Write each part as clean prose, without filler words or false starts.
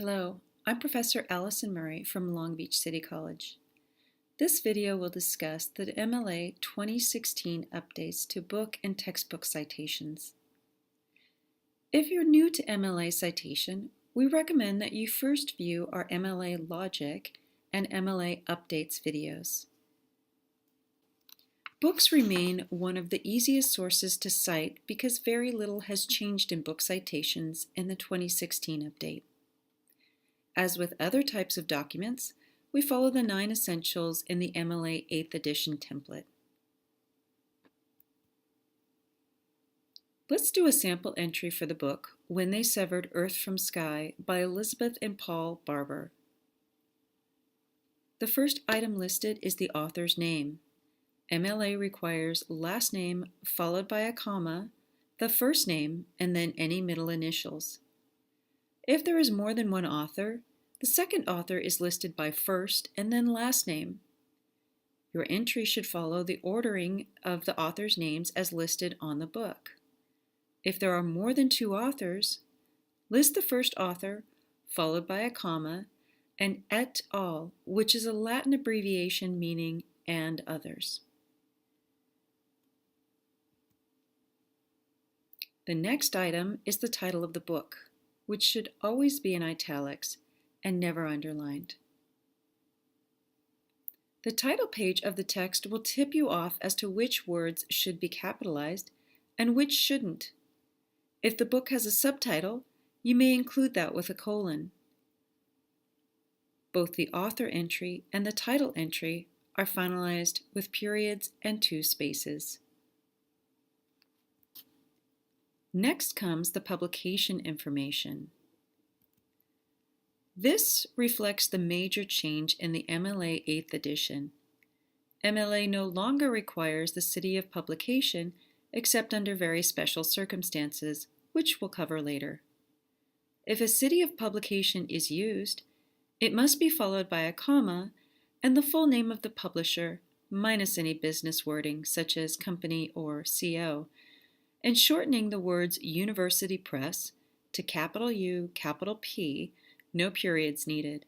Hello, I'm Professor Allison Murray from Long Beach City College. This video will discuss the MLA 2016 updates to book and textbook citations. If you're new to MLA Citation, we recommend that you first view our MLA Logic and MLA Updates videos. Books remain one of the easiest sources to cite because very little has changed in book citations in the 2016 update. As with other types of documents, we follow the 9 essentials in the MLA 8th edition template. Let's do a sample entry for the book, When They Severed Earth from Sky by Elizabeth and Paul Barber. The first item listed is the author's name. MLA requires last name followed by a comma, the first name, and then any middle initials. If there is more than one author, the second author is listed by first and then last name. Your entry should follow the ordering of the author's names as listed on the book. If there are more than 2 authors, list the first author, followed by a comma, and et al., which is a Latin abbreviation meaning and others. The next item is the title of the book, which should always be in italics and never underlined. The title page of the text will tip you off as to which words should be capitalized and which shouldn't. If the book has a subtitle, you may include that with a colon. Both the author entry and the title entry are finalized with periods and 2 spaces. Next comes the publication information. This reflects the major change in the MLA 8th edition. MLA no longer requires the city of publication except under very special circumstances, which we'll cover later. If a city of publication is used, it must be followed by a comma and the full name of the publisher, minus any business wording such as company or CO, and shortening the words University Press to capital U, capital P, no periods needed.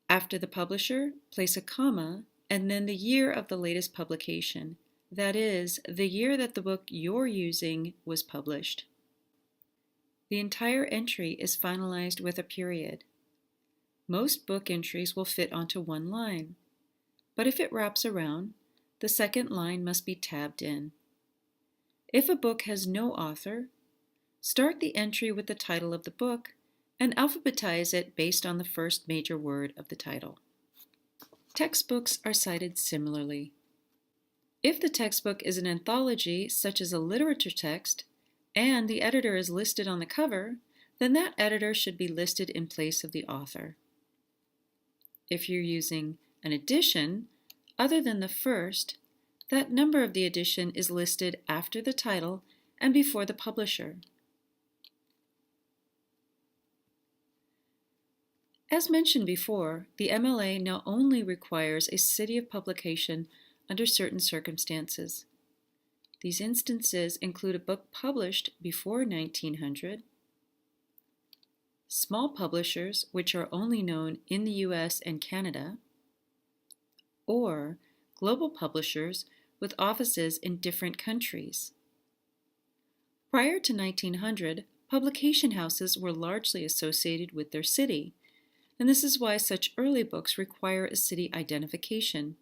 After the publisher, place a comma and then the year of the latest publication, that is, the year that the book you're using was published. The entire entry is finalized with a period. Most book entries will fit onto one line, but if it wraps around, the second line must be tabbed in. If a book has no author, start the entry with the title of the book and alphabetize it based on the first major word of the title. Textbooks are cited similarly. If the textbook is an anthology, such as a literature text, and the editor is listed on the cover, then that editor should be listed in place of the author. If you're using an edition, other than the first, that number of the edition is listed after the title and before the publisher. As mentioned before, the MLA now only requires a city of publication under certain circumstances. These instances include a book published before 1900, small publishers which are only known in the US and Canada, or global publishers with offices in different countries. Prior to 1900, publication houses were largely associated with their city, and this is why such early books require a city identification.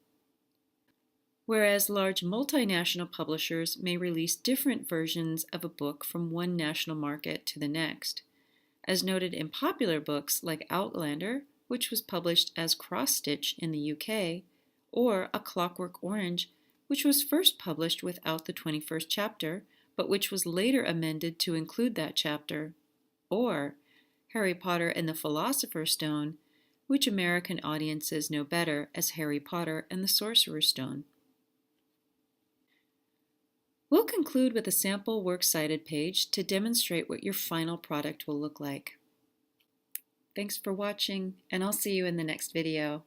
Whereas large multinational publishers may release different versions of a book from one national market to the next, as noted in popular books like Outlander, which was published as Cross-Stitch in the UK, or A Clockwork Orange, which was first published without the 21st chapter, but which was later amended to include that chapter, or Harry Potter and the Philosopher's Stone, which American audiences know better as Harry Potter and the Sorcerer's Stone. We'll conclude with a sample works cited page to demonstrate what your final product will look like. Thanks for watching, and I'll see you in the next video.